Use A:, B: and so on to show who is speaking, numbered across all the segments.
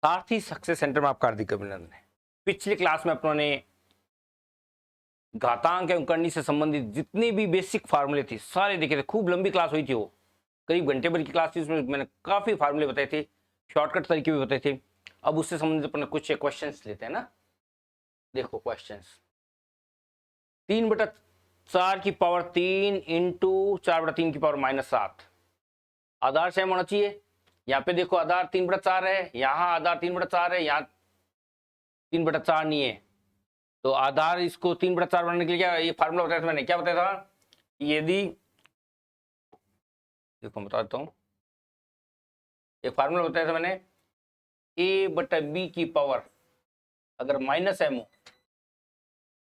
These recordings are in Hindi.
A: सारथी सक्सेस सेंटर में आपका हार्दिक अभिनंदन है। पिछली क्लास में अपनों ने घातांक एवं करनी से संबंधित जितनी भी बेसिक फार्मूले थे सारे देखे थे। खूब लंबी क्लास हुई थी, वो करीब घंटे भर की क्लास थी। उसमें मैंने काफी फार्मूले बताए थे, शॉर्टकट तरीके भी बताए थे। अब उससे संबंधित अपने कुछ क्वेश्चंस लेते हैं ना। देखो क्वेश्चंस, 3/4 की पावर 3 इंटू 4/3 की पावर -7 आधार सेम होना चाहिए। यहाँ पे देखो आधार 3/4 है, यहाँ आधार 3/4 है, यहाँ 3/4 नहीं है। तो आधार इसको 3/4 बनाने के लिए क्या ये फार्मूला बताया था मैंने, क्या बताया था? यदि देखो बता देता हूँ, एक फार्मूला बताया था मैंने, a/b की पावर अगर -m हो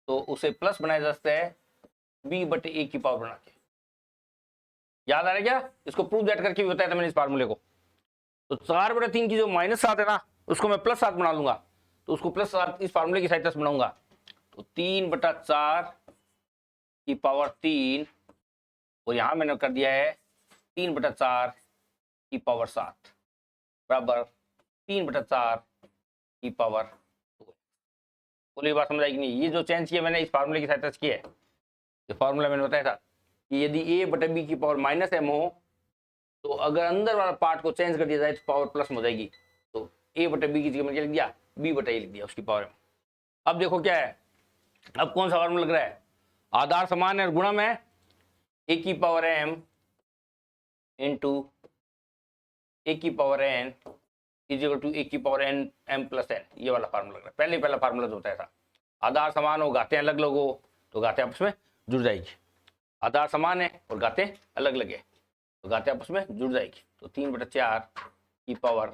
A: तो उसे प्लस बनाया जा सकता है b/a की पावर बना के। याद आ रहा है क्या? इसको प्रूव दैट करके भी बताया था मैंने इस फार्मूले को। तो 4/3 की जो -7 है ना, उसको मैं +7 बना लूंगा, तो उसको +7 इस फार्मूले की सहायता से बनाऊंगा। तो 3/4 की पावर 3 और यहां मैंने कर दिया है 3/4 की पावर 7 बराबर 3/4 की पावर 2। बोलिए बात समझ आएगी नहीं? ये जो चेंज किया मैंने इस फार्मूले की सहायता से किया है। ये फार्मूला मैंने बताया था कि यदि a/b की पावर -m हो तो अगर अंदर वाला पार्ट को चेंज कर दिया जाए तो पावर प्लस में हो जाएगी। तो a/b की जगह मैंने क्या लिख दिया, b/a लिख दिया उसकी पावर में। अब देखो क्या है, अब कौन सा फार्मूला लग रहा है? आधार समान है और गुणम है, a की पावर m इंटू a की power n equal to a की power n m plus n। ये वाला फार्मूला लग रहा है। पहला फार्मूला जो बताया था, आधार समान हो घातें अलग अलग हो तो घातें आपस में जुड़ जाएगी। आधार समान है और घातें अलग अलग है तो घातें आपस में जुड़ जाएगी। तो 3/4 की पावर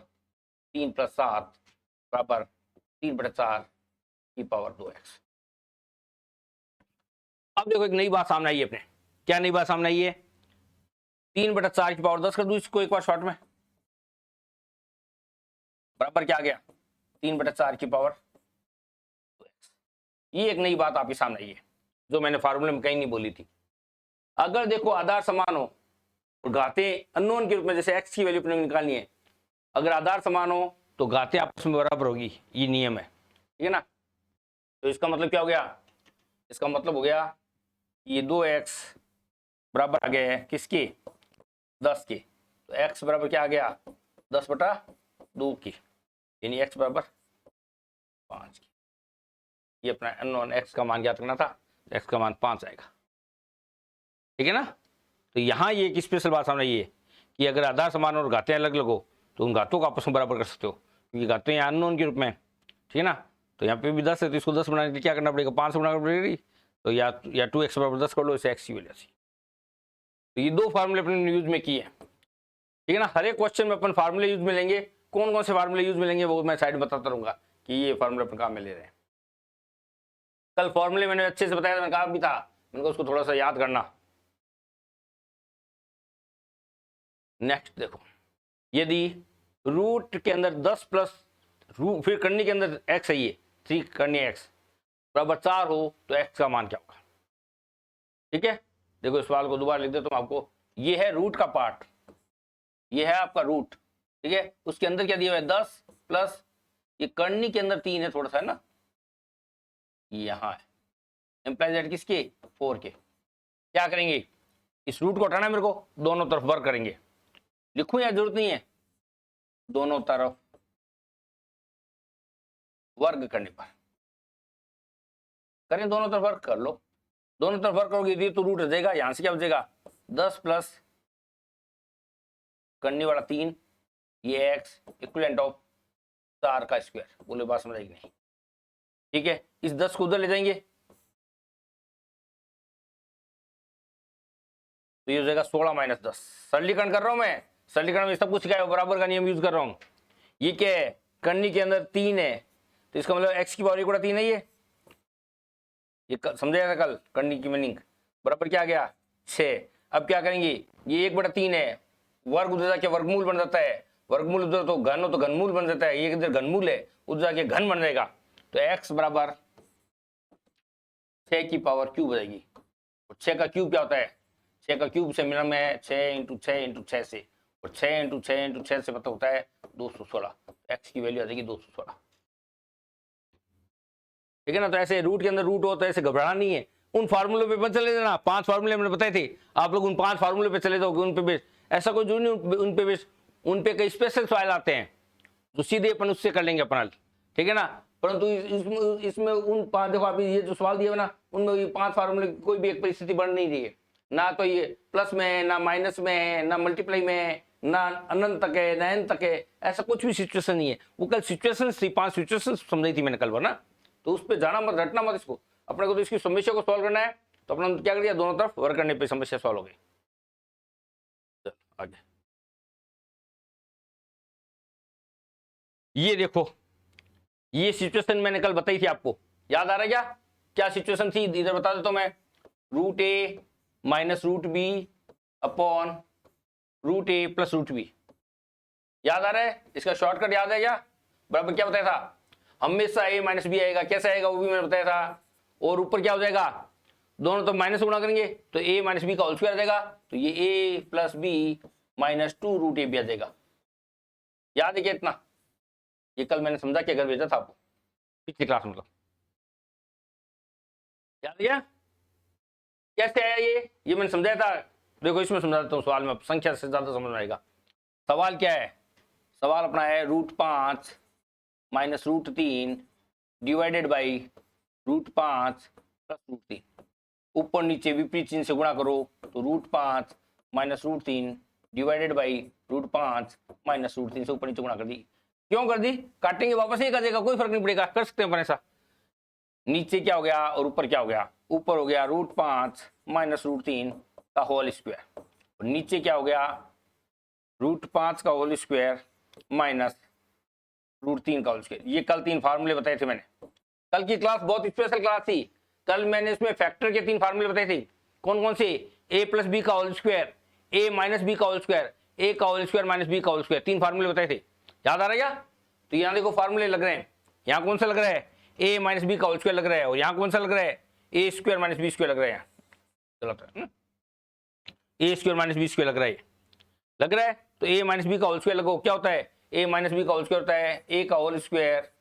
A: 3 + 7 बराबर 3/4 की पावर 2x। अब देखो एक नई बात सामने आई है अपने। क्या नई बात सामने आई है? 3/4 की पावर 10 कर दूं इसको एक बार शॉर्ट में, बराबर क्या आ गया? 3/4 की पावर 2x। ये एक नई बात आपके सामने आई है जो मैंने फार्मूले में कहीं नहीं बोली थी। अगर देखो आधार समान हो और घातें अननोन के रूप में, जैसे x की वैल्यू अपने निकालनी है, अगर आधार समान हो तो घातें आपस में बराबर होगी। ये नियम है, ठीक है ना? तो इसका मतलब क्या हो गया? इसका मतलब हो गया ये 2x बराबर आ गया है किसके? 10 के। तो x बराबर क्या आ गया? 10/2 की, यानी x बराबर 5 की। ये अपना अननोन x का मान ज्ञात करना था, x का मान 5 आएगा, ठीक है ना? तो यहाँ ये एक स्पेशल बात सामने ये है कि अगर आधार समान और घातें अलग अलग हो तो उन घातों को आपस में बराबर कर सकते हो, क्योंकि घातें यहाँ अननोन के रूप में, ठीक है ना? तो यहाँ पे भी 10 है तो इसको 10 बनाने के लिए क्या करना पड़ेगा? 5 बनाना पड़ेगी। तो या 2x बराबर 10 कर लो, इसे x की वैल्यू सी। तो ये दो फार्मूले अपने यूज में किए हैं, ठीक है ना? हर एक क्वेश्चन में अपन फार्मूले यूज में लेंगे। कौन कौन से फार्मूले यूज में लेंगे वो मैं साइड में बताता रहूंगा कि ये फार्मूले अपन काम में ले रहे हैं। कल फॉर्मूले मैंने अच्छे से बताया था, मैंने कहा भी था, मैंने उसको थोड़ा सा याद करना। नेक्स्ट देखो, यदि रूट के अंदर 10 प्लस रूट फिर करनी के अंदर x है, ये 3 करनी x बराबर 4 हो तो x का मान क्या होगा? ठीक है, देखो इस सवाल को दोबारा लिख देता हूं आपको। ये है रूट का पार्ट, ये है आपका रूट, ठीक है? उसके अंदर क्या दिया हुआ है? 10 प्लस ये करनी के अंदर 3 है, थोड़ा सा है ना, यहाँ है एम्प्लाइज एट किसके? 4 के। क्या करेंगे? इस रूट को हटाना है मेरे को, दोनों तरफ वर्क करेंगे। लिखूं या जरूरत नहीं है? दोनों तरफ वर्ग करने पर करें, दोनों तरफ वर्क कर लो। दोनों तरफ वर्क करोगे तो रूट रह जाएगा, यहां से क्या बचेगा? 10 प्लस करने वाला 3 ये x इक्विवेलेंट ऑफ 4 का स्क्वायर। बोले बात समझ आएगी नहीं? ठीक है, इस 10 को उधर ले जाएंगे तो ये हो जाएगा 16 - 10। सरलीकरण कर रहा हूं मैं, सरलीकरण में सब कुछ क्या है? बराबर का नियम यूज कर रहा हूं। ये क्या है? करनी के अंदर 3 है तो इसका मतलब x की पावर 1/3 है। ये समझेगा कल करनी की मीनिंग। बराबर क्या आ गया? 6। अब क्या करेंगे? ये 1/3 है, वर्ग उधर जाके वर्गमूल बन जाता है, वर्गमूल उधर तो घन हो तो घनमूल बन जाता है, ये इधर घनमूल है उधर जाके घन बन जाएगा। तो x बराबर 6 की पावर क्यूब हो जाएगी। 6 का क्यूब क्या होता है? 6 का क्यूब से मिला में 6 × 6 × 6 से और 6 इंटू 6 इंटू 6 से पता होता है 216, एक्स की वैल्यू आ जाएगी 216। ठीक है ना। तो ऐसे रूट के अंदर रूट हो तो ऐसे घबराना नहीं है, उन फार्मूले पे चले जाना। 5 फार्मूले मैंने बताए थे, आप लोग उन 5 फार्मूले पे चले जाओगे, उन पे बेस ऐसा कोई जरूरी नहीं, उन पे बेस उन पे कई स्पेशल सवाल आते हैं तो सीधे अपन उससे कर लेंगे अपना, ठीक है ना। परंतु इसमें उन 5, देखो अभी ये जो सवाल दिया ना, उनमें ये 5 फार्मूले कोई भी एक परिस्थिति बन नहीं रही है, ना तो ये प्लस में है, ना माइनस में है, ना मल्टीप्लाई में है, ना अनंत तक है, ना एन तक है, ऐसा कुछ भी सिचुएशन नहीं है। वो कल सिचुएशन थी, 5 सिचुएशन समझाई थी मैंने कल ना, तो उस पर जाना मत, रटना मत इसको। अपने को तो इसकी समस्या को सॉल्व करना है, तो अपना क्या कर दिया, दोनों तरफ वर्क करने पे समस्या सॉल्व हो गई। आगे ये देखो, ये सिचुएशन मैंने कल बताई थी आपको, याद आ रहा है क्या? क्या सिचुएशन थी, इधर बता देता हूं मैं। Root A minus root B upon root A plus root B, याद आ रहा है? इसका शॉर्टकट याद है क्या? बराबर क्या बताया था, हमेशा ए माइनस बी आएगा, कैसे आएगा वो भी मैंने बताया था। और ऊपर क्या हो जाएगा, दोनों तो माइनस गुणा करेंगे तो ए माइनस बी का होल स्क्वायर आ जाएगा, तो ये A plus B minus 2 root ए भी आ जाएगा। याद है क्या इतना? ये कल मैंने समझा के घर भेजा था आपको पिछली क्लास में, याद है क्या? कैसे आया ये मैंने समझाया था। देखो इसमें समझाता हूँ, सवाल में संख्या से ज्यादा समझ में आएगा। सवाल क्या है, सवाल अपना है √5 माइनस √3 डिवाइडेड बाई √5 प्लस √3। ऊपर नीचे विपरीत चिन्ह से गुणा करो तो √5 माइनस √3 डिवाइडेड बाई √5 माइनस √3 से ऊपर नीचे गुणा कर दी। क्यों कर दी? काटेंगे वापस ही कर देगा, कोई फर्क नहीं पड़ेगा, कर सकते हैं अपन ऐसा। नीचे क्या हो गया और ऊपर क्या हो गया? ऊपर हो गया √5 माइनस √3 का होल स्क्वायर, और नीचे क्या हो गया, √5 का होल स्क्वायर माइनस √3 का होल स्क्वायर। ये कल 3 फार्मूले बताए थे मैंने। कल की क्लास बहुत स्पेशल क्लास थी, कल मैंने इसमें फैक्टर के 3 फार्मूले बताए थे। कौन कौन से? ए प्लस बी का होल स्क्वायर, ए माइनस बी का होल स्क्वायर, ए का होल स्क्वायर माइनस बी का होल स्क्वायर, 3 फार्मूले बताए थे। याद आ रहा है क्या? तो यहाँ देखो फार्मूले लग रहे हैं, यहाँ कौन सा लग रहा है, ए माइनस बी का होल स्क्वायर लग रहा है, और यहाँ कौन सा लग रहा है, ए स्क्वायर माइनस बी स्क्वायर लग रहा है। चलो ए स्क्वायर माइनस बी स्क्वायर लग रहा है, तो ए माइनस बी का होल स्क्वायर लगो, क्या होता है, ए माइनस बी का होल स्क्वायर होता है ए का होल स्क्वायर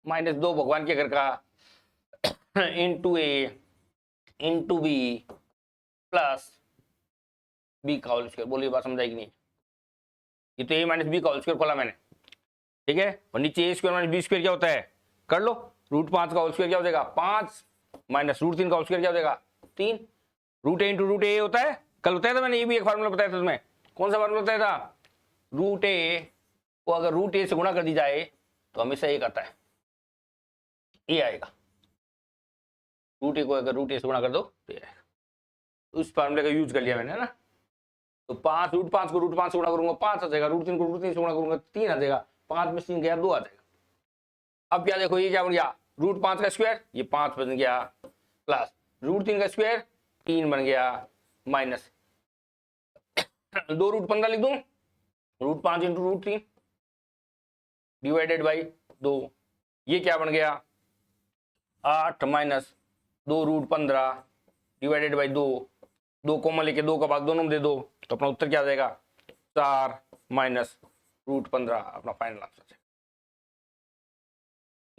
A: माइनस 2 भगवान के घर का इंटू ए इंटू बी प्लस बी का होल स्क्वायर। बोलिए बात समझाएगी नहीं? ये तो ए माइनस बी का होल स्क्वायर खोला मैंने, ठीक है, और नीचे ए स्क्वायर माइनस बी स्क्वायर क्या होता है, कर लो। √5 का होल स्क्वायर क्या हो जाएगा, 5 माइनस √3 का होल स्क्वायर क्या हो जाएगा, 3। रूट ए इंटू रूट ए होता है, कल बताया था मैंने, ये भी एक फार्मूला बताया था तुम्हें। कौन सा फार्मूला बताया था? रूट ए को अगर रूट ए से गुणा कर दी जाए तो हमेशा 1 आता है, ये आएगा। रूट ए को अगर रूट ए से गुणा कर दो तो ये आएगा। उस फार्मूले का यूज कर लिया मैंने, है ना। तो 5 √5 को √5 से गुणा करूंगा 5 आ जाएगा, √3 को √3 से गुणा करूंगा 3 आ जाएगा, 5 में 3 गया 2 आ जाएगा। अब क्या देखो, ये क्या बन गया, √5 का स्क्वायर, ये 5 बन गया, प्लस √3 का स्क्वायर 3 बन गया, माइनस 2 √15 लिख दूं, √5 इंटू √3 डिवाइडेड बाई 2, ये क्या बन गया, 8 माइनस 2 √15 डिवाइडेड बाई 2, 2 कॉमन लेके 2 का भाग दोनों में दे दो, तो अपना उत्तर क्या आ जाएगा, 4 माइनस √15 अपना फाइनल आंसर है।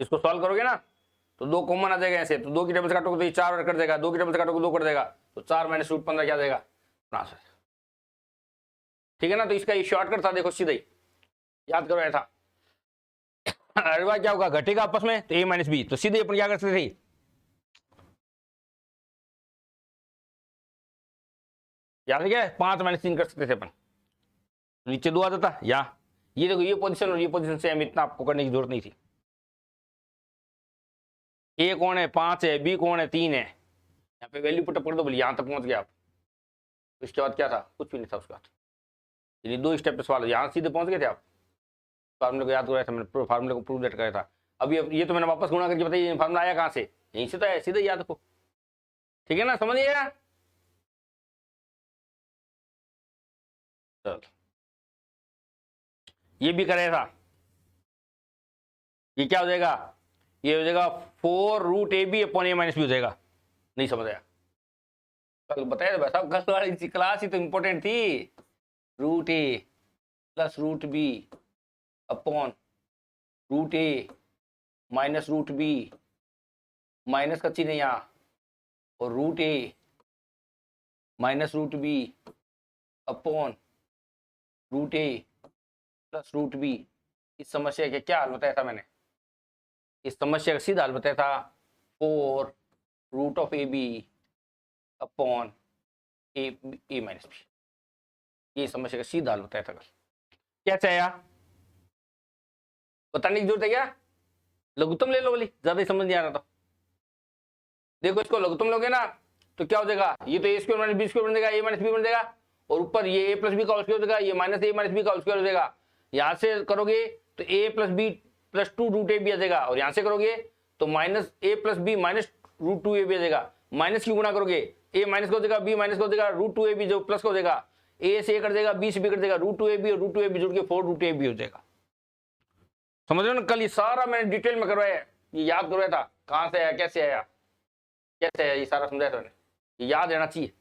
A: इसको सॉल्व करोगे ना तो 2 कॉमन आ जाएगा ऐसे, तो 2 की टेबल से काटोगे तो ये 4 कट जाएगा, 2 की टेबल से काटोगे 2 कट जाएगा, तो 4 माइनस √15 क्या आ जाएगा, अपना आंसर। ठीक है ना। तो इसका ये शॉर्टकट था, देखो सीधे याद करो ऐसा। अरे क्या होगा, घटेगा आपस में तो ए माइनस बी, तो सीधे अपन क्या कर सकते थे, याद है क्या, 5 माइनस 3 कर सकते थे अपन, नीचे 2 आ जाता। यहाँ ये देखो, ये पोजीशन और ये पोजीशन से हम इतना आपको करने की जरूरत नहीं थी। ए कौन है, 5 है, बी कौन है, 3 है, यहाँ पे वैल्यू पुटअप कर दो, बोलिए यहाँ तक पहुंच गया आप। उसके बाद क्या था, कुछ भी नहीं था उसके बाद, यानी 2 स्टेप पे सवाल, यहाँ सीधे पहुंच गए थे आप। फार्मूले को याद कराया था मैंने, फार्मूले को प्रूव कराया था। अब ये तो मैंने वापस गुणा करके बताइए, फार्मूला आया कहाँ से, यहीं से तो है, सीधे याद रखो। ठीक है ना, समझिएगा। चलो ये भी कराया था, ये क्या हो जाएगा, ये हो जाएगा 4 √ab upon a minus B हो जाएगा। नहीं समझ आया, कल बताया था भाई साहब, कल वाली क्लास ही तो इंपॉर्टेंट थी। Root A plus root B upon root A minus root B, minus का चिन्ह यहाँ, और root A minus root B upon root A plus root B. इस समस्या का क्या हल बताया था मैंने? इस समस्या का सीधा हल बताया था 4 root of A B upon A minus B. ये समस्या का सीधा हल बताया था कल। क्या चाहिए बताने की जरूरत है क्या? लघुत्तम ले लो बोली, ज्यादा समझ नहीं आ रहा तो देखो, इसको लघुत्तम लोगे ना तो क्या हो जाएगा, ये तो ए स्क्वायर माइनस बी स्क्वायर बन जाएगा, ए माइनस बी बन जाएगा, और ऊपर ये ए प्लस बी का होल स्क्वायर हो जाएगा, ये माइनस ए माइनस बी का होल स्क्वायर हो जाएगा। यहां से करोगे तो A plus B plus 2 root A B आ जाएगा, और यहां से करोगे तो minus A plus B minus root 2 A B आ जाएगा। माइनस की गुणा करोगे, ए माइनस का हो जाएगा, बी माइनस का हो जाएगा, रूट 2 ए बी जो प्लस का हो जाएगा, ए से ए कट जाएगा, बी से बी कट जाएगा, रूट 2 ए बी और रूट 2 ए बी जुड़ के 4 रूट ए बी हो जाएगा। समझ रहे हो ना? कल ये सारा मैंने डिटेल में करवाया, ये याद करवाया था, कहां से आया, कैसे आया, कैसे आया, ये सारा समझाया था मैंने, ये याद रहना चाहिए,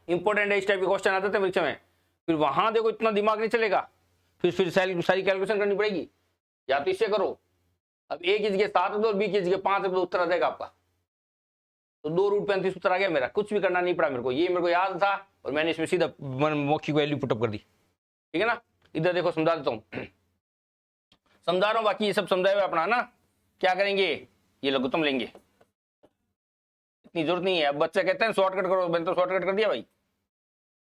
A: इंपॉर्टेंट है। इस टाइप के क्वेश्चन आते थे परीक्षा में, फिर वहां देखो इतना दिमाग नहीं चलेगा, फिर सारी कैलकुलेशन करनी पड़ेगी। या तो इससे करो, अब ए की जगह 7 दो और बी की जगह 5 है तो उत्तर आ जाएगा आपका, तो 2 रूट 35 उत्तर आ गया मेरा, कुछ भी करना नहीं पड़ा मेरे को, ये मेरे को याद था और मैंने इसमें सीधा मौखिक वैल्यू पुटअप कर दी। ठीक है ना? इधर देखो समझा देता हूँ, समझा रहा हूँ, बाकी ये सब समझाए हुए अपना ना। क्या करेंगे, ये लघुत्तम लेंगे, इतनी जरूरत नहीं है। अब बच्चे कहते हैं शॉर्टकट करो, मैंने तो शॉर्टकट कर दिया भाई।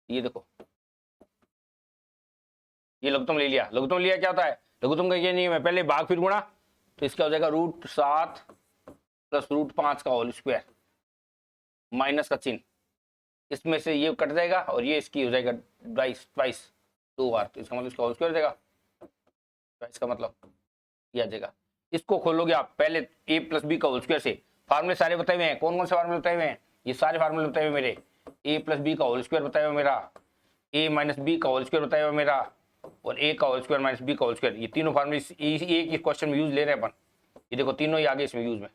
A: ये देखो, ये लघुत्तम ले लिया, लघुत्तम लिया क्या होता है, लघुत्तम का ये नहीं है पहले भाग फिर गुणा, तो इसका हो जाएगा रूट 7 प्लस रूट 5 का होल स्क्वायर, माइनस का चिन्ह, इसमें से ये कट जाएगा और ये इसकी हो जाएगा ट्वाइस 2 बार, तो इसका मतलब इसका होल स्क्वायर हो जाएगा, ट्वाइस का मतलब ये आ जाएगा। इसको खोलोगे आप पहले ए प्लस बी का होल स्क्वायर से, फार्मूले सारे बताए हुए हैं, कौन कौन से फार्मूले बताए हुए हैं, ये सारे फार्मूले बताए हुए मेरे, ए प्लस बी का होल स्क्वायर बताया हुआ मेरा, ए माइनस बी का होल स्क्वायर बताया हुआ मेरा, और ए का होल स्क्वायर माइनस बी का होल स्क्वायर, ये तीनों फार्मूले एक ही क्वेश्चन में यूज ले रहे हैं अपन। ये देखो तीनों ही आगे इसमें यूज में,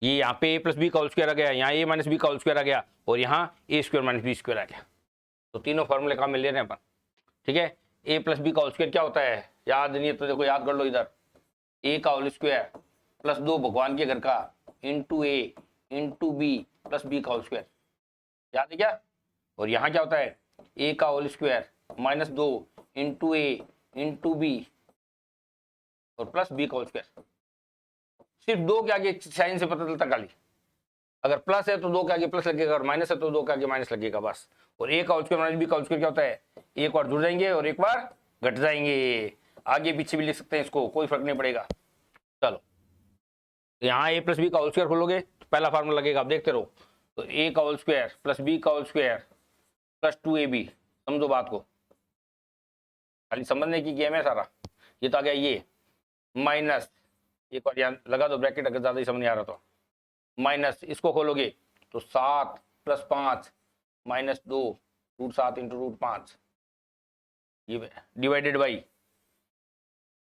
A: ये यहाँ पे ए प्लस बी का होल स्क्वायर आ गया, यहाँ ए माइनस बी का होल स्क्वायर आ गया, और यहाँ ए स्क्वायर माइनस बी स्क्वायर आ गया, तो तीनों फार्मूले काम में ले रहे हैं अपन। ठीक है, ए प्लस बी का होल स्क्वायर क्या होता है, याद नहीं है तो देखो याद कर लो, इधर ए का होल स्क्वायर प्लस 2 भगवान के घर का इंटू ए इंटू बी प्लस बी का होल स्क्वायर, याद है क्या? और यहाँ क्या होता है, ए का होल स्क्वायर माइनस 2 इंटू ए इंटू बी और प्लस बी का होल स्क्वायर। सिर्फ 2 के आगे साइन से पता चलता खाली, अगर प्लस है तो 2 के आगे प्लस लगेगा, और माइनस है तो 2 के आगे माइनस लगेगा बस। और ए का होल स्क्वायर माइनस बी का होल स्क्वायर क्या होता है, एक बार जुड़ जाएंगे और एक बार घट जाएंगे, आगे पीछे भी लिख सकते हैं इसको, कोई फर्क नहीं पड़ेगा। चलो, यहाँ ए प्लस बी का होल स्क्वायर खोलोगे तो पहला फार्मूला लगेगा, आप देखते रहो, तो ए का होल स्क्वायर प्लस बी का होल स्क्वायर प्लस 2ab, समझो बात को, खाली समझने की गेम है सारा। ये तो आ गया ये माइनस, एक बार यहाँ लगा दो ब्रैकेट अगर ज्यादा ही समझ नहीं आ रहा तो, माइनस इसको खोलोगे तो 7 plus 5 minus 2 root 7 into root 5, ये डिवाइडेड बाई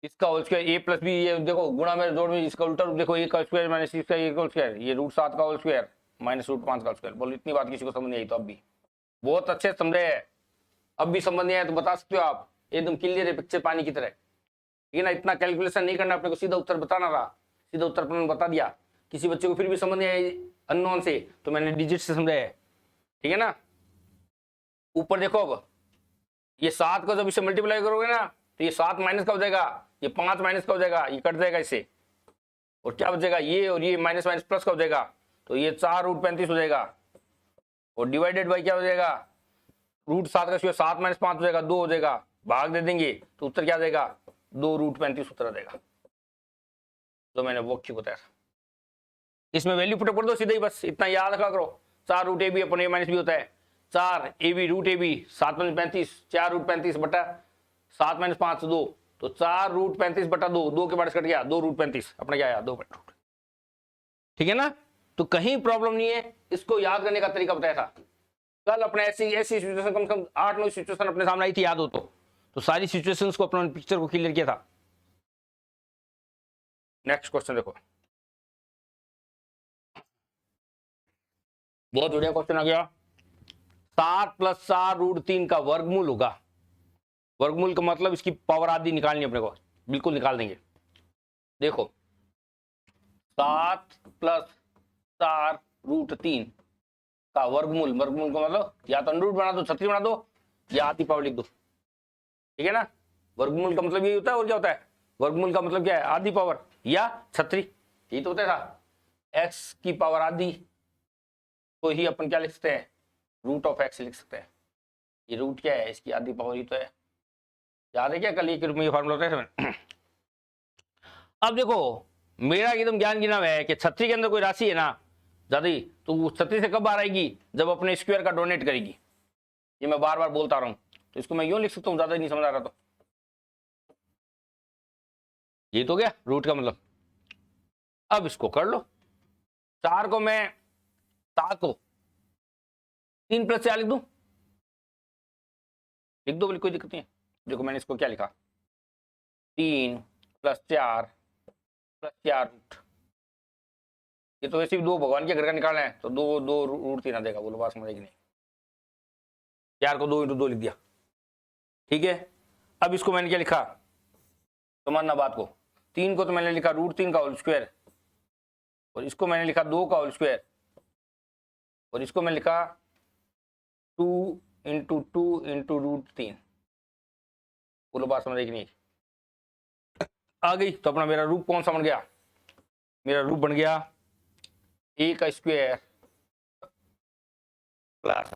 A: इसका whole square A plus B, ये देखो गुणा में जोड़ में इसका उल्टा रूप देखो, ए का स्क्वायर माइनस इसका ए का स्क्वायर, ये रूट 7 का होल स्क्वायर माइनस रूट 5 का स्क्वायर। बोलो इतनी बात किसी को समझ नहीं आई तो अब भी बहुत अच्छे समझे है, अब भी समझ नहीं आया तो बता सकते हो आप, एकदम क्लियर है पिक्चर पानी की तरह। ठीक है ना? इतना कैलकुलेशन नहीं करना अपने को, सीधा उत्तर बताना था, सीधा उत्तर अपने बता दिया। किसी बच्चे को फिर भी समझ नहीं आई अननोन से तो मैंने डिजिट से समझाया। ठीक है ना? ऊपर देखो, अब ये 7 का जब इसे मल्टीप्लाई करोगे ना तो ये 7 माइनस का हो जाएगा, ये 5 माइनस का हो जाएगा, ये कट जाएगा इससे, और क्या बचेगा ये, और ये माइनस माइनस प्लस का हो जाएगा, तो ये 4 रूट 35 हो जाएगा, और डिवाइडेड बाई क्या हो जाएगा, रूट 7 का स्क्वायर 7 माइनस 5 हो जाएगा, 2 हो जाएगा, भाग दे देंगे तो उत्तर क्या आ जाएगा, 2 रूट 35 उत्तर आ जाएगा, तो मैंने वो क्यों बताया था। इसमें वैल्यू पुट कर दो सीधे ही, बस इतना याद रखा करो, 4 root A B upon A minus B होता है, 4 A B root A B 7 minus 35, 4 root 35 बटा 7 माइनस 5 2, तो 4 रूट 35 बटा 2, 2 के बाद कट गया 2 रूट 35, अपना क्या आया 2 बटा। ठीक है ना? तो कहीं प्रॉब्लम नहीं है, इसको याद करने का तरीका बताया था कल अपने, ऐसी सिचुएशन कम से कम 8-9 सिचुएशन अपने सामने आई थी, याद हो तो सारी सिचुएशंस को अपने पिक्चर को क्लियर किया था। नेक्स्ट क्वेश्चन देखो, बहुत बढ़िया क्वेश्चन आ गया, 7 प्लस 4 रूट 3 का वर्गमूल होगा। वर्गमूल का मतलब इसकी पावर आधी निकालनी अपने को, बिल्कुल निकाल देंगे। देखो 7 प्लस 4 रूट 3 का वर्गमूल, वर्गमूल का मतलब या तो अंडर रूट बना दो, छतरी बना दो, या आधी पावर लिख दो, ठीक है ना। वर्गमूल का मतलब यही होता है, और क्या होता है, वर्गमूल का मतलब क्या है, आधी पावर या छतरी, यही तो होता था। एक्स की पावर आधी तो ही अपन क्या लिख सकते हैं, रूट ऑफ एक्स लिख सकते हैं। ये रूट क्या है, इसकी आधी पावर ही तो है। याद है क्या कल ये फार्मूला होता है। अब देखो मेरा एकदम ज्ञान गिना है कि छतरी के अंदर कोई राशि है ना ज्यादा, तो वो छतरी से कब बाहर आएगी, जब अपने स्क्वायर का डोनेट करेगी। ये मैं बार बार बोलता रहा हूं, तो इसको मैं यूं लिख सकता हूं, ज्यादा नहीं समझ आ रहा तो ये तो गया रूट का मतलब। अब इसको कर लो, 4 को मैं 7 को 3 प्लस 4 लिख दूं, लिख दो, कोई दिक्कत नहीं है। देखो मैंने इसको क्या लिखा, 3 प्लस 4 प्लस 4 रूट, ये तो वैसे भी दो भगवान के घर का निकालना है, तो दो दो रूट 3 आ जाएगा। बोलो बात समझेगी नहीं, 4 को 2 इंटू 2 लिख दिया, ठीक है। अब इसको मैंने क्या लिखा, समझना बात को, 3 को तो मैंने लिखा रूट 3 का होल स्क्वायर, और इसको मैंने लिखा 2 का होल स्क्वायर, और इसको मैं लिखा 2 इंटू 2 इंटू रूट 3। बोलो बात समझ कि नहीं आ गई। तो अपना मेरा रूप कौन सा बन गया, मेरा रूप बन गया ए का square plus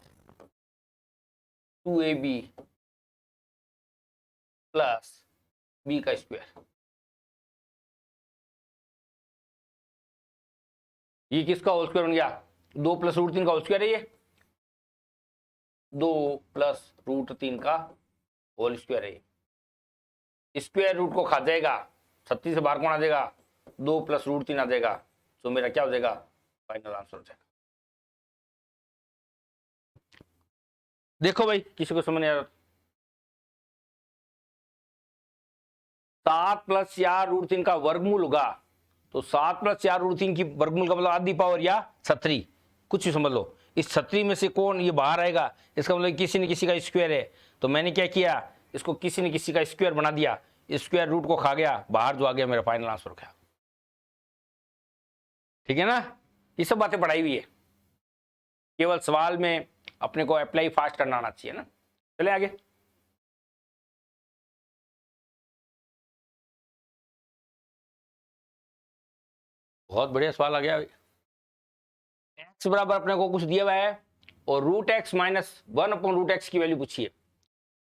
A: 2ab plus B का स्क्वायर। ये किसका होल स्क्वायर बन गया, 2 प्लस रूट 3 का होल स्क्वायर है ये, 2 प्लस रूट 3 का होल स्क्वायर है। स्क्वायर रूट को खा जाएगा, 36 से बाहर कौन आ जाएगा, 2 प्लस रूट 3 आ जाएगा, तो मेरा क्या हो जाएगा, फाइनल आंसर हो जाएगा। देखो भाई किसी को समझ नहीं आ रहा, 7 प्लस 4 रूट 3 का वर्गमूल होगा, तो 7 प्लस 4 रूट 3 की वर्गमूल का मतलब आधी पावर या छतरी, कुछ भी समझ लो। इस छतरी में से कौन ये बाहर आएगा, इसका मतलब किसी न किसी का स्क्वायर है। तो मैंने क्या किया, इसको किसी न किसी का स्क्वायर बना दिया, स्क्वायर रूट को खा गया, बाहर जो आ गया मेरा फाइनल आंसर हो गया, ठीक है ना। ये सब बातें पढ़ाई हुई है, केवल सवाल में अपने को अप्लाई फास्ट करना आना चाहिए ना। चले आगे, बहुत बढ़िया सवाल आ गया। एक्स बराबर अपने को कुछ दिया हुआ है, और रूट एक्स माइनस 1 अपॉन रूट एक्स की वैल्यू पूछी है।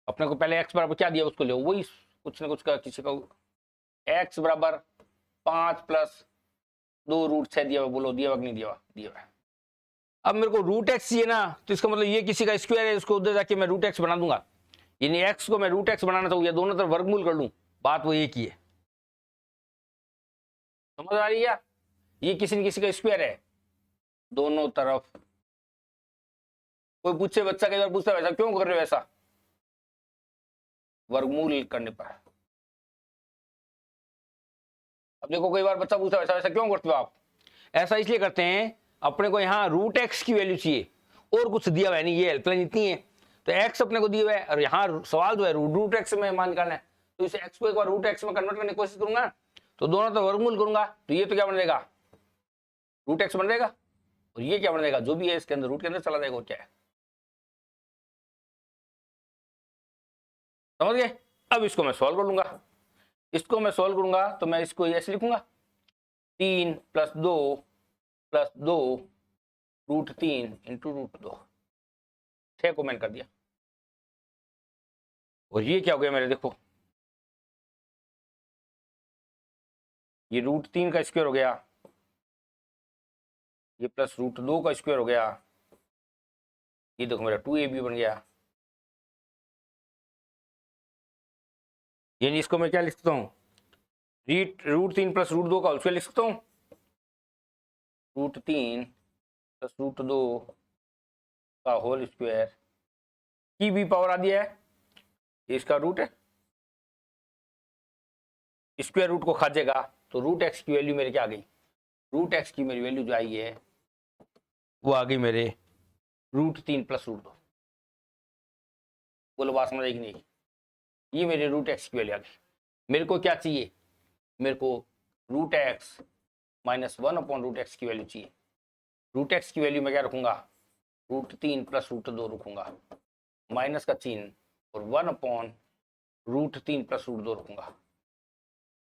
A: अपने को पहले एक्स बराबर क्या दिया उसको ले, वही कुछ ना कुछ का किसी का एक्स बराबर 5 प्लस 2 रूट 6 दिया हुआ। बोलो दिया हुआ कि नहीं दिया हुआ, दिया हुआ। अब मेरे को रूट एक्स चाहिए ना, तो इसका मतलब ये किसी का स्क्वायर है, इसको उधर जाके मैं रूट एक्स बना दूंगा, यानी एक्स को मैं रूट एक्स बनाना चाहूँ, या दोनों तरफ वर्गमूल कर लूं, बात वो एक ही है। समझ आ रही है, ये किसी न किसी का स्क्वायर है, दोनों तरफ। कोई पूछे, बच्चा कई बार पूछता है वैसा क्यों कर रहे हो, ऐसा वर्गमूल करने पर। अब देखो कई बार बच्चा पूछता है वैसा वैसा क्यों करते हो आप, ऐसा इसलिए करते हैं, अपने को यहाँ रूट एक्स की वैल्यू चाहिए, और कुछ दिया हुआ है नहीं, ये हेल्पलाइन इतनी है, तो एक्स अपने को दिया हुआ है, और यहाँ सवाल जो है रूट एक्स में मान निकालना है, तो इस एक्स को एक बार रूट एक्स में कन्वर्ट करने की कोशिश करूंगा, तो दोनों तो वर्गमूल करूंगा, तो ये तो क्या बन जाएगा, रूट एक्स बन जाएगा, और ये क्या बन जाएगा, जो भी है इसके अंदर रूट के अंदर चला जाएगा, और क्या है, समझ गए। अब इसको मैं सॉल्व कर लूंगा, इसको मैं सॉल्व करूंगा तो मैं इसको ऐसे लिखूंगा, 3 plus 2 plus 2 root 3 into root 2, 6 को मैंने कर दिया, और ये क्या हो गया मेरे, देखो ये रूट 3 का स्क्वायर हो गया, ये प्लस रूट 2 का स्क्वायर हो गया, ये देखो मेरा 2ab बन गया। यानी इसको मैं क्या लिख सकता हूँ, रूट 3 प्लस रूट 2 का होल स्क्वायर लिख सकता हूँ, रूट 3 प्लस रूट 2 का होल स्क्वायर की भी पावर आ दिया है, इसका रूट है, स्क्वायर रूट को खा जाएगा, तो रूट एक्स की वैल्यू मेरे क्या आ गई, रूट एक्स की मेरी वैल्यू जो आई है वो आ गई मेरे रूट 3 प्लस रूट 2। बोलो बात समझ आएगी नहीं? ये मेरे रूट एक्स की वैल्यू आ गई। मेरे को क्या चाहिए? मेरे को रूट एक्स माइनस 1/√x की वैल्यू चाहिए। रूट एक्स की वैल्यू मैं क्या रखूंगा? √3 प्लस √2 रखूंगा, माइनस का चिन्ह, और 1/√3 प्लस √2 रखूंगा।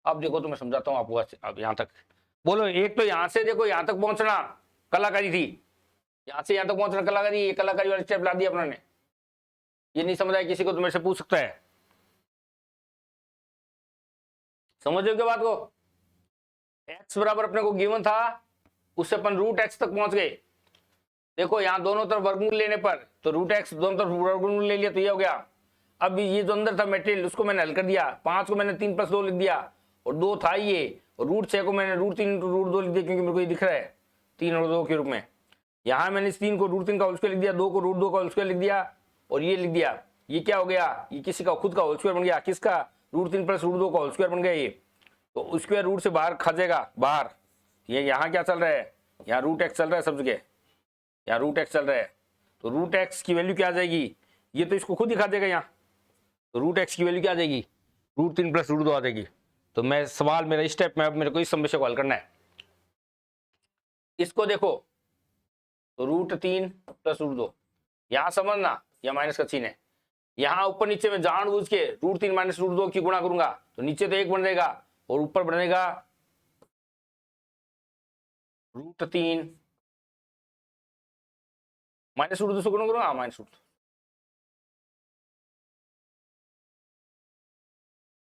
A: अब देखो तो मैं समझाता हूँ आपको। अब यहाँ तक बोलो, एक तो यहाँ से देखो यहाँ तक पहुंचना कलाकारी थी, यहाँ से यहाँ तक पहुंचना कलाकारी, ये कलाकारी वाला स्टेप ला दिया अपने ने। ये नहीं समझ आया किसी को तो मेरे से पूछ सकता है। समझ रहे हो क्या बात को? x बराबर अपने को गिवन था, उससे अपन रूट एक्स तक पहुंच गए। देखो यहाँ दोनों तरफ वर्गमूल लेने पर तो रूट एक्स दोनों तरफ वर्गमूल ले लिया तो ये हो गया। अब ये जो अंदर था मेटेरियल उसको मैंने हल कर दिया, 5 को मैंने 3 + 2 लिख दिया, और 2 था ये, और √6 को मैंने √3 × √2 लिख दिया, क्योंकि मेरे को ये दिख रहा है 3 और 2 के रूप में। यहाँ मैंने इस 3 को √3 का होल स्क्वायर लिख दिया, 2 को √2 का होल स्क्वायर लिख दिया, और ये लिख दिया। ये क्या हो गया? ये किसी का खुद का होल स्क्वायर बन गया। किसका? √3 + √2 का होल स्क्वायर बन गया ये। तो स्क्वायर रूट से बाहर खा जाएगा बाहर। ये यहाँ क्या चल रहा है? यहाँ रूट एक्स चल रहा है सब जगह, यहाँ रूट एक्स चल रहा है। तो रूट एक्स की वैल्यू क्या आ जाएगी? ये तो इसको खुद ही खा देगा यहाँ। तो रूट एक्स की वैल्यू क्या आ जाएगी? √3 + √2 आ जाएगी। तो मैं सवाल मेरा स्टेप में अब मेरे को इस समस्या को हल करना है। इसको देखो तो √3 + √2, यहाँ समझना यह माइनस का चिन्ह है। यहाँ ऊपर नीचे में जानबूझ के √3 - √2 की गुणा करूंगा तो नीचे तो 1 बन जाएगा और ऊपर बनेगा √3 - √2 से गुणा करूंगा, -√2।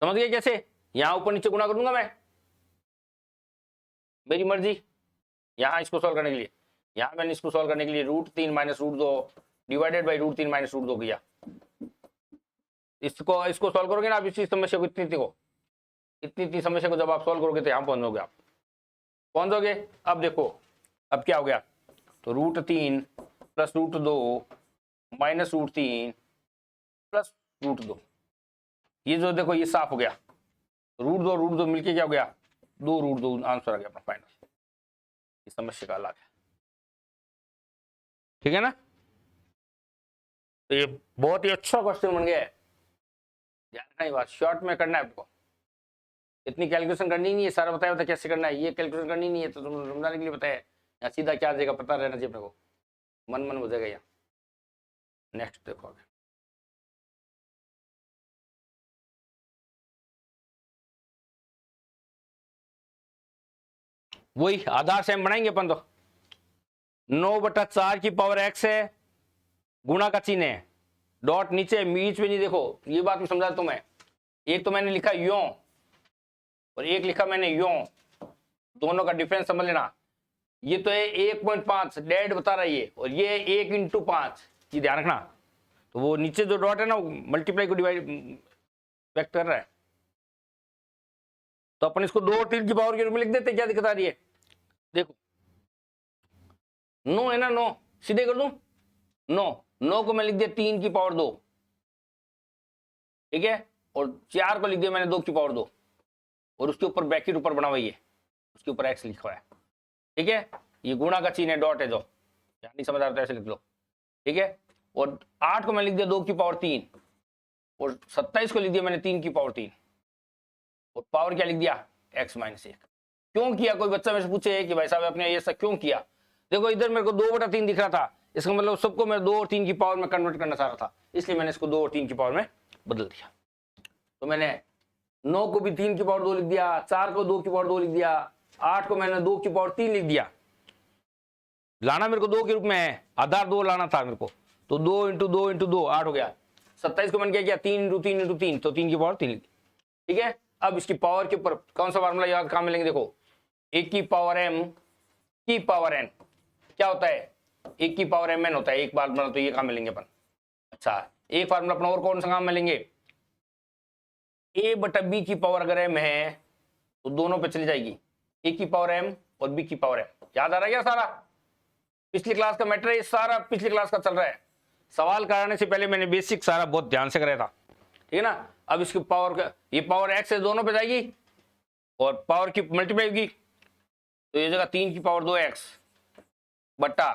A: समझ गए कैसे? यहाँ ऊपर नीचे गुणा कर दूंगा मैं, मेरी मर्जी। यहाँ इसको सॉल्व करने के लिए, यहाँ मैंने इसको सॉल्व करने के लिए √3 - √2 डिवाइडेड बाई √3 - √2 किया। इसको सॉल्व करोगे ना आप, इसी समस्या को इतनी समस्या को जब आप सॉल्व करोगे तो यहाँ पहुंच जाओगे, आप पहुंच जाओगे। अब देखो अब क्या हो गया? तो √3 + √2 माइनस √3 प्लस √2, ये जो देखो ये साफ हो गया। √2 मिलके क्या हो गया? 2 √2 आंसर आ गया अपना फाइनल। इस समस्या का हल आ गया, ठीक है ना? तो ये बहुत ही अच्छा क्वेश्चन बन गया है। ध्यान रखना ये बात, शॉर्ट में करना है आपको, इतनी कैलकुलेशन करनी नहीं है। सारा बताया कैसे करना है, ये कैलकुलेशन करनी नहीं है तो तुम समझाने के लिए बताया। यहाँ सीधा क्या आ जाएगा पता रहना चाहिए अपने को, मन हो जाएगा यहाँ। नेक्स्ट देखो आगे। वही आधार से हम बनाएंगे अपन तो। 9/4 की पावर x है, गुणा का चिन्ह है, डॉट नीचे बीच में नहीं। देखो ये बात मैं समझा तुम्हें, एक तो मैंने लिखा यों और एक लिखा मैंने यों, दोनों का डिफरेंस समझ लेना। ये तो है 1.5 डेड बता रहा है ये, और ये 1 × 5, ये ध्यान रखना। तो वो नीचे जो डॉट है ना मल्टीप्लाई को डिवाइड वेक्ट कर रहा है, तो अपन इसको 2 और 3 की पावर के रूप में लिख देते, क्या दिक्कत आ रही है? देखो 9 है ना, 9 सीधे कर दूं, 9 को मैं लिख दिया 3 की पावर 2, ठीक है, और 4 को लिख दिया मैंने 2 की पावर 2, और उसके ऊपर ब्रैकेट ऊपर बना हुआ है, उसके ऊपर x लिखा हुआ है, ठीक है। ये गुणा का चिन्ह है, डॉट है, जो नहीं समझ आ रहा तो ऐसे लिख लो, ठीक है। और 8 को मैं लिख दिया 2 की पावर 3, और 27 को लिख दिया मैंने 3 की पावर 3, और पावर क्या लिख दिया? x - 1। क्यों किया? कोई बच्चा मेरे से पूछे कि भाई साहब आपने ऐसा क्यों किया? देखो इधर मेरे को 2/3 दिख रहा था, इसका मतलब सबको मैं 2 और 3 की पावर में कन्वर्ट करना चाह रहा था, इसलिए मैंने इसको 2 और 3 की पावर में बदल दिया। तो मैंने 9 को भी 3 की पावर 2 लिख दिया, 4 को 2 की पावर 2 लिख दिया, 8 को मैंने 2 की पावर 3 लिख दिया। लाना मेरे को 2 के रूप में है, आधार 2 लाना था मेरे को, तो 2 × 2 × 2 8 हो गया। 27 को मैंने क्या किया? 3 × 3 × 3, तो 3 की पावर 3 लिख दी, ठीक है। अब इसकी पावर के ऊपर कौन सा फार्मूला याद काम मिलेंगे? देखो 1 की पावर m की पावर n क्या होता है? 1 की पावर mn होता है, एक बार बना तो ये काम मिलेंगे अपन। अच्छा एक फार्मूला अपना और कौन सा काम मिलेंगे? a/b की पावर अगर m है तो दोनों पे चली जाएगी, a की पावर m और b की पावर m। याद आ रहा है क्या? सारा पिछली क्लास का मैटर है, सारा पिछली क्लास का चल रहा है। सवाल कराने से पहले मैंने बेसिक सारा बहुत ध्यान से कराया था, ठीक है ना। अब इसकी पावर, ये पावर x है, दोनों पे जाएगी और पावर की मल्टीप्लाई होगी, तो ये जगह 3 की पावर 2x बट्टा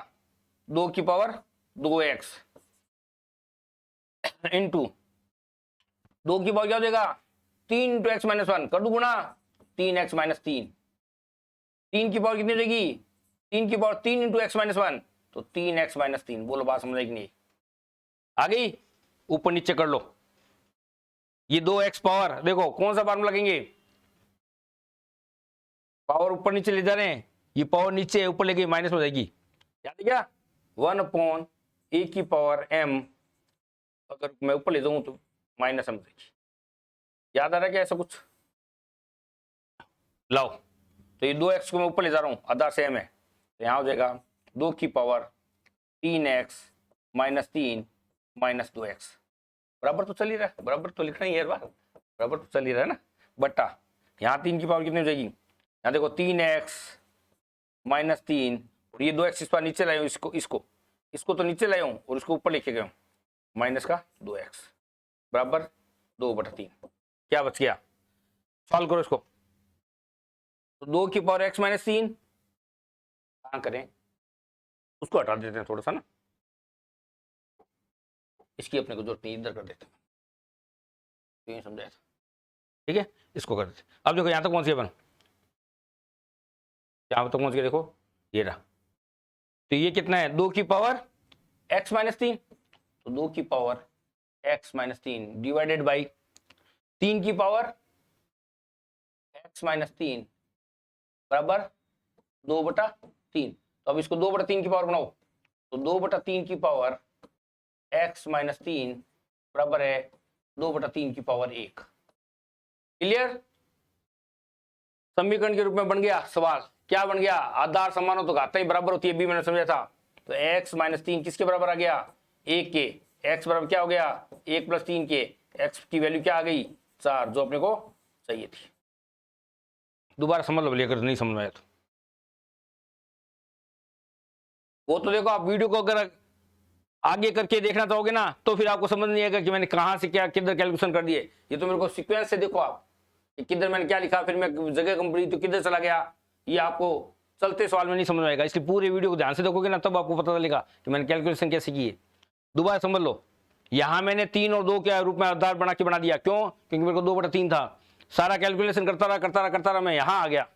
A: 2 की पावर 2x, इंटू 2 की पावर क्या हो जाएगा 3 इंटू एक्स माइनस 1 कर दू गुणा 3x माइनस 3। 3 की पावर कितनी हो जाएगी 3 की पावर 3 इंटू एक्स माइनस 1 तो 3x माइनस 3। बोलो बात समझ आई कि नहीं आ गई। ऊपर नीचे कर लो ये 2x पावर देखो कौन सा फार्मूला लगेंगे पावर ऊपर नीचे ले जा रहे हैं ये पावर नीचे ऊपर लेके माइनस हो जाएगी याद है क्या 1/a की पावर m अगर मैं ऊपर ले जाऊं तो माइनस m जाएगी। याद आ रहा है क्या ऐसा कुछ लाओ तो ये 2x को मैं ऊपर ले जा रहा हूं आधा से m है तो यहां हो जाएगा 2 की power 3x minus 3 minus 2x बराबर तो चल ही रहा है बराबर तो लिखना ही है बार बराबर तो चल ही रहा है ना बट्टा यहाँ 3 की पावर कितनी हो जाएगी यहाँ देखो 3x माइनस 3 और ये 2x इस पर नीचे लाए हूँ इसको तो नीचे लाए हूँ और इसको ऊपर लेके गए हूँ माइनस का 2x बराबर 2/3 क्या बच गया सॉल्व करो इसको तो 2 की पावर x माइनस 3 कहाँ करें उसको हटा देते हैं थोड़ा सा ना इसकी अपने को जरूरत नहीं इधर कर देते तो ये समझाया था ठीक है इसको कर देते अब देखो यहां तक पहुंच गए अपन यहां तक पहुंच गए देखो ये रहा तो ये कितना है 2 की पावर x माइनस 3 तो 2 की power x minus 3 divided by 3 की पावर x माइनस 3 बराबर 2/3 तो अब इसको 2/3 की पावर बनाओ तो 2/3 की पावर x माइनस 3 बराबर है 2/3 की पावर 1 क्लियर समीकरण के रूप में बन गया सवाल क्या बन गया आधार समान हो तो घात ही बराबर होती है भी मैंने समझा था तो x माइनस 3 किसके बराबर आ गया 1 के x बराबर क्या हो गया 1 + 3 के x की वैल्यू क्या आ गई 4 जो अपने को चाहिए थी। दोबारा समझ लो अगर नहीं समझ में आया तो वो तो देखो आप वीडियो को अगर आगे करके देखना चाहोगे ना तो फिर आपको समझ नहीं आएगा कि मैंने कहां से क्या किधर कैलकुलेशन कर दिए। ये तो मेरे को सीक्वेंस से देखो आप किधर मैंने क्या लिखा फिर मैं जगह कंप्लीट तो किधर चला गया ये आपको चलते सवाल में नहीं समझ में आएगा इसलिए पूरे वीडियो को ध्यान से देखोगे ना तब आपको पता चलेगा कि मैंने कैलकुलेशन कैसे की है। दोबारा समझ लो यहां मैंने 3 और 2 के रूप में आधार बना दिया क्यों क्योंकि मेरे को 2/3 था सारा कैलकुलेशन करता रहा मैं यहां आ गया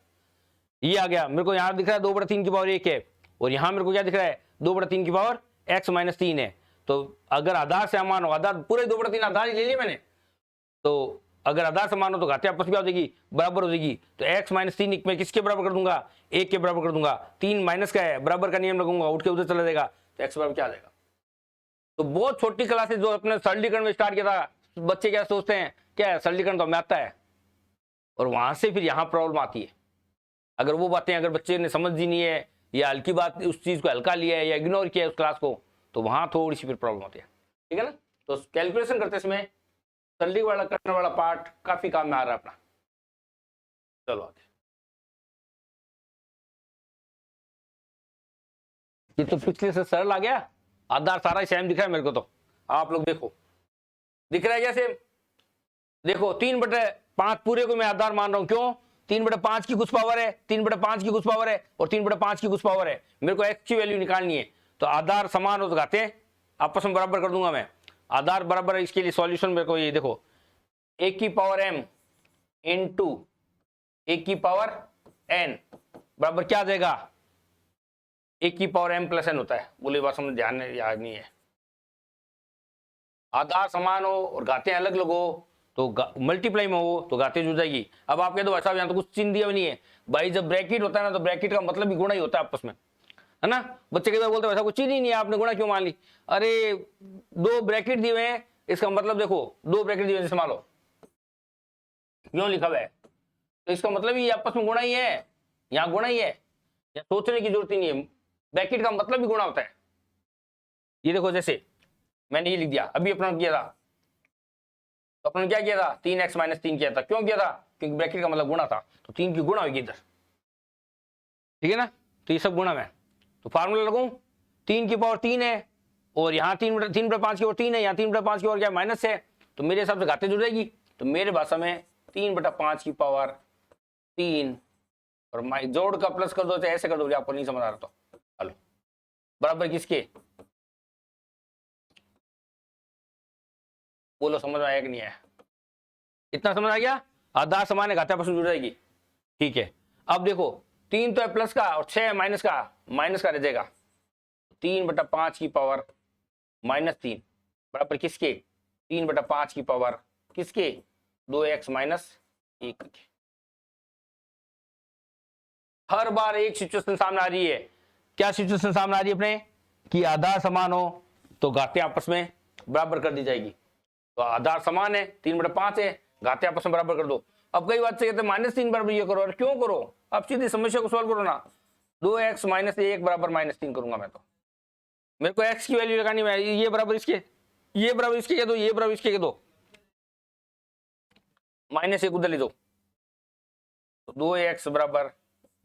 A: ये आ गया मेरे को यहां दिख रहा है 2/3 की पावर 1 है और यहां मेरे को क्या दिख रहा है 2/3 की पावर x माइनस 3 है। तो अगर आधार से समान हो आधार पूरे 2/3 आधार ही ले लिया मैंने तो अगर आधार समान हो तो घाते आपस में क्या हो जाएगी बराबर हो जाएगी तो x माइनस 3 मैं किसके बराबर कर दूंगा 1 के बराबर कर दूंगा 3 माइनस का है बराबर का नियम लगूंगा उठ के उधर चला जाएगा तो x बराबर क्या आ जाएगा। तो बहुत छोटी क्लासेस जो अपने सरलीकरण में स्टार्ट किया था बच्चे क्या सोचते हैं क्या है सरलीकरण तो हमें आता है और वहां से फिर यहाँ प्रॉब्लम आती है। अगर वो बातें अगर बच्चे ने समझ ही नहीं है या हल्की बात उस चीज को हल्का लिया है या इग्नोर किया है उस क्लास को तो वहां थोड़ी सी फिर प्रॉब्लम होती है ठीक है ना। तो कैलकुलेशन करते समय सरली वाला करने वाला पार्ट काफी काम में आ रहा है अपना। चलो आगे ये तो पिछले से सरल आ गया आधार सारा सेम दिख रहा है मेरे को तो आप लोग देखो दिख रहा है क्या सेम देखो 3/5 पूरे को मैं आधार मान रहा हूं क्यों 3/5 की कुछ पावर है 3/5 की कुछ पावर है और 3/5 की कुछ पावर है मेरे को x की वैल्यू निकालनी है तो आधार समान हो तो घाते आपस में बराबर कर दूंगा मैं आधार बराबर है इसके लिए सॉल्यूशन मेरे को ये देखो 1 की पावर m इंटू 1 की पावर n बराबर क्या आ जाएगा 1 की पावर m + n होता है। बोले बात समझ ध्यान याद नहीं है आधार समान हो और घाते अलग अलग हो तो मल्टीप्लाई में हो तो घाते जुड़ जाएगी। अब आप कह दो भाई यहाँ तो कुछ चिन्ह दिया भी नहीं है भाई जब ब्रैकेट होता है ना तो ब्रैकेट का मतलब भी गुणा ही होता है आपस में है ना। बच्चे कई बार बोलते हैं ऐसा कुछ चीज ही नहीं है आपने गुणा क्यों मान ली अरे 2 ब्रैकेट दिए हुए हैं इसका मतलब देखो 2 ब्रैकेट दिए जैसे मान लो क्यों लिखा हुआ है तो इसका मतलब ही आपस में गुणा ही है यहाँ गुणा ही है या सोचने की जरूरत ही नहीं है ब्रैकेट का मतलब भी गुणा होता है। ये देखो जैसे मैंने ये लिख दिया अभी अपना किया था तो अपने क्या किया था 3x माइनस 3 किया था क्यों किया था क्योंकि ब्रैकेट का मतलब गुणा था तो 3 की गुणा होगी इधर ठीक है ना। तो ये सब गुणा में तो फार्मूला लगूं 3 की पावर 3 है और यहाँ 3/5 की ओर 3 है यहाँ 3/5 की ओर क्या माइनस है तो मेरे हिसाब से घाते जुड़ जाएगी तो मेरे भाषा में 3/5 की पावर 3 और जोड़ का प्लस कर दो ऐसे कर दो आपको नहीं समझ आ रहा तो हेलो बराबर किसके बोलो समझ में आया कि नहीं आया? इतना समझ आ गया? आधार समान है, घातांक जुड़ जाएगी। ठीक है, अब देखो 3 तो है प्लस का और 6 है माइनस का रह जाएगा। 3/5 की पावर -3 बराबर किसके? 3/5 की पावर किसके? 2x - 1। हर बार एक सिचुएशन सामने आ रही है। क्या सिचुएशन सामने आ रही है अपने? कि आधार समान हो तो घातें आपस में बराबर कर दी जाएगी। तो आधार समान है, 3/5 है, घातें आपस में बराबर कर दो। अब कई बात से कहते हैं -3 बराबर ये करो, और क्यों करो? अब सीधी समस्या को सॉल्व करो ना। 2x - 1 बराबर -3 करूंगा मैं। तो मेरे को x की वैल्यू लगानी है, ये बराबर इसके, ये बराबर इसके कह दो, ये बराबर इसके कह दो, -1 उधर ले दो। तो 2x बराबर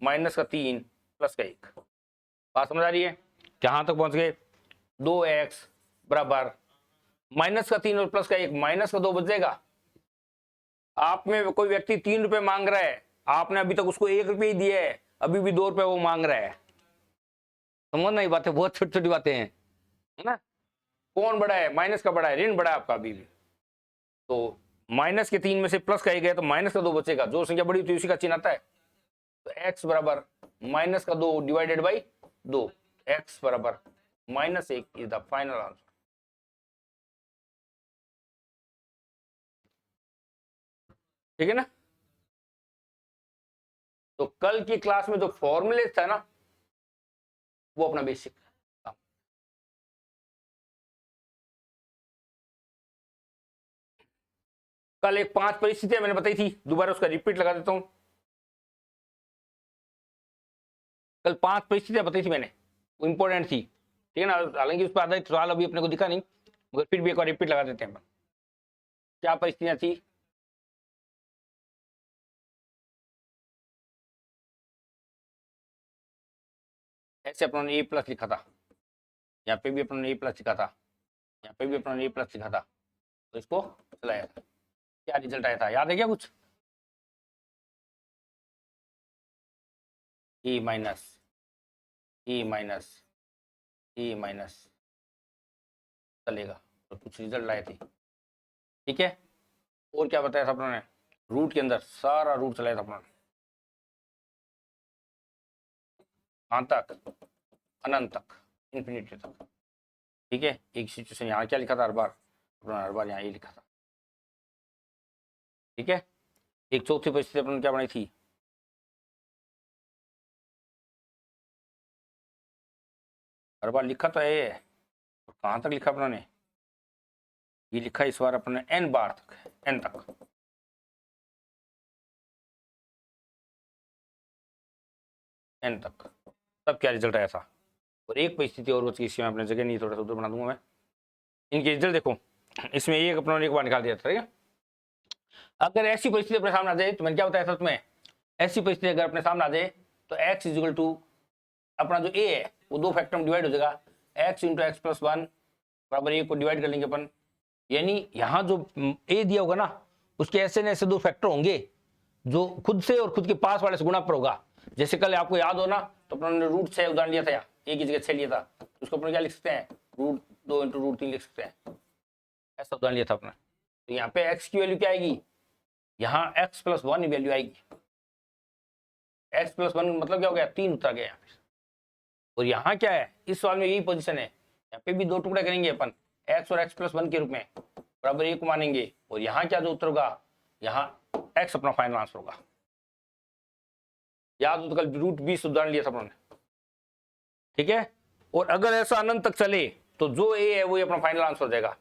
A: -3 + 1। बात समझ आ रही है? कहां तक पहुंच गए? 2x बराबर -3 और +1, -2 बच जाएगा। आप में कोई व्यक्ति 3 रुपए मांग रहा है, आपने अभी तक उसको 1 रुपये ही दिया है, अभी भी 2 रुपए वो मांग रहा है। समझना, ये बातें बहुत छोटी छोटी बातें हैं, है ना? कौन बड़ा है? माइनस का बड़ा है, ऋण बड़ा है आपका अभी भी। तो -3 में से +1 गया तो -2 बचेगा। जो संख्या बड़ी होती है उसी का चिन्ह आता है। तो x बराबर -2 डिवाइडेड बाई 2, x बराबर -1 इज द फाइनल आंसर। ठीक है ना? तो कल की क्लास में जो फॉर्मूले था ना, वो अपना बेसिक था। कल एक 5 परिस्थितियां मैंने बताई थी, दोबारा उसका रिपीट लगा देता हूं। कल 5 परिस्थितियां बताई थी मैंने, वो इंपॉर्टेंट थी। ठीक है ना? हालांकि उस पर आधारित सवाल अभी अपने को दिखा नहीं, मगर फिर भी एक बार रिपीट लगा देते हैं। क्या परिस्थितियां थी? ऐसे अपनों ने A+ लिखा था, यहाँ पे भी अपनों ने A+ लिखा था, यहाँ पे भी अपनों ने A+ लिखा था, तो इसको चलाया था। क्या रिजल्ट आया था, याद है क्या कुछ? E माइनस चलेगा, तो कुछ रिजल्ट लाए थे। ठीक है, और क्या बताया था अपनों ने? रूट के अंदर सारा रूट चलाया था अपनों ने, कहाँ तक? अनंत तक, इंफिनिटी तक। ठीक है, एक सिचुएशन यहाँ क्या लिखा था हर बार यहाँ ये लिखा था। ठीक है, एक चौथी परिस्थिति अपने क्या बनाई थी? हर बार लिखा तो है, तो कहाँ तक लिखा अपनों ने? ये लिखा इस बार अपने n बार तक, n तक। n तक, तब क्या रिजल्ट आया था? और एक परिस्थिति और बच गई, इसमें अपने जगह नहीं, थोड़ा सा उधर बना दूंगा मैं। इनके रिजल्ट देखो, इसमें एक अपनों ने एक बार निकाल दिया था। ठीक है, अगर ऐसी परिस्थिति अपने सामने आ जाए, तो मैंने क्या बताया था तुम्हें? ऐसी परिस्थिति अगर अपने सामने आ जाए तो x इजिकल टू अपना जो a है वो 2 फैक्टर में डिवाइड हो जाएगा। x इंटू एक्स प्लस 1 बराबर a को डिवाइड कर लेंगे अपन, यानी यहाँ जो a दिया होगा ना, उसके ऐसे न ऐसे 2 फैक्टर होंगे जो खुद से और खुद के पास वाले से गुणा पर होगा। जैसे कल आपको याद हो ना, तो अपन ने रूट 6 उदाहरण लिया था, a की जगह 6 लिया था, उसको अपन क्या लिख सकते हैं? √2 इंटू √3 लिख सकते हैं, ऐसा उदाहरण लिया था अपने। तो यहाँ पे x की वैल्यू क्या आएगी? यहाँ x प्लस 1 वैल्यू आएगी। x प्लस 1 मतलब क्या हो गया? 3 उतर गया यहाँ पे। और यहाँ क्या है? इस सवाल में यही पोजीशन है, यहाँ पे भी 2 टुकड़े करेंगे अपन, x और x प्लस 1 के रूप में बराबर a को मानेंगे। और यहाँ क्या जो उत्तर होगा? यहाँ x अपना फाइनल आंसर होगा। याद हो तो कल √20 उदाहरण लिया था अपने। ठीक है, और अगर ऐसा अनंत तक चले तो जो a है वो अपना फाइनल आंसर हो जाएगा।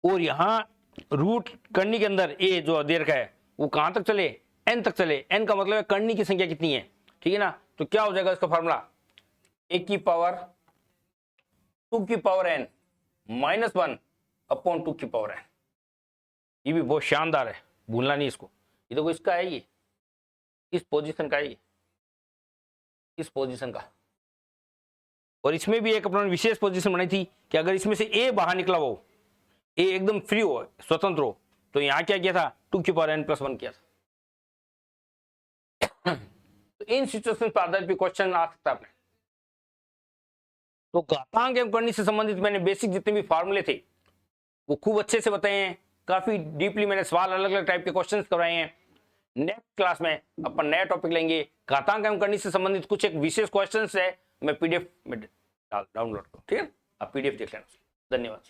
A: और यहाँ रूट करनी के अंदर a जो दे रखा है वो कहां तक चले? n तक चले। n का मतलब है करनी की संख्या कितनी है। ठीक है ना? तो क्या हो जाएगा इसका फॉर्मूला? a की पावर 2 की पावर n -1 अपॉन 2 की पावर n। ये भी बहुत शानदार है, भूलना नहीं इसको। ये देखो इसका है, ये इस पोजीशन का है, ये इस पोजीशन का। और इसमें भी एक अपना विशेष पोजीशन बनाई थी कि अगर इसमें से a बाहर निकला हो, a एकदम फ्री हो, स्वतंत्र हो, तो यहां क्या किया था? 2 की पावर n प्लस 1 किया था। तो इन सिचुएशन पर आधारित भी क्वेश्चन आ सकता है आपने। तो घातांक एवं करनी से संबंधित मैंने बेसिक जितने भी फार्मूले थे वो खूब अच्छे से बताए हैं, काफी डीपली मैंने सवाल अलग अलग टाइप के क्वेश्चंस करवाए हैं। नेक्स्ट क्लास में अपन नया टॉपिक लेंगे, घातांक एवं गणित से संबंधित कुछ एक विशेष क्वेश्चंस है, मैं पीडीएफ में डाउनलोड करूँ, ठीक है, आप पीडीएफ देख लेना। धन्यवाद।